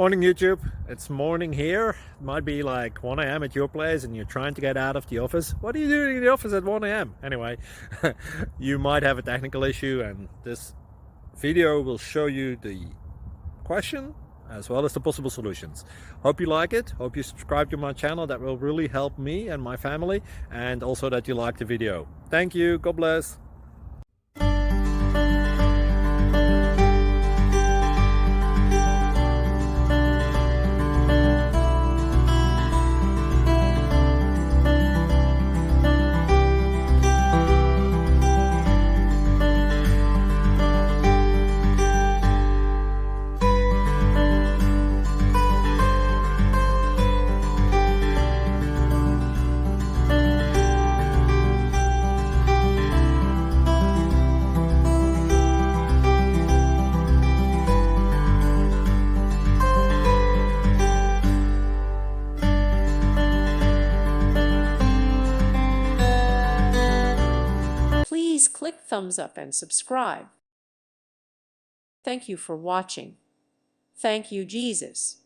Morning YouTube, it's morning here. It might be like 1 a.m. at your place and you're trying to get out of the office. What are you doing in the office at 1 a.m.? Anyway, you might have a technical issue and this video will show you the question as well as the possible solutions. Hope you like it, hope you subscribe to my channel. That will really help me and my family, and also that you like the video. Thank you, God bless. Please click thumbs up and subscribe. Thank you for watching. Thank you, Jesus.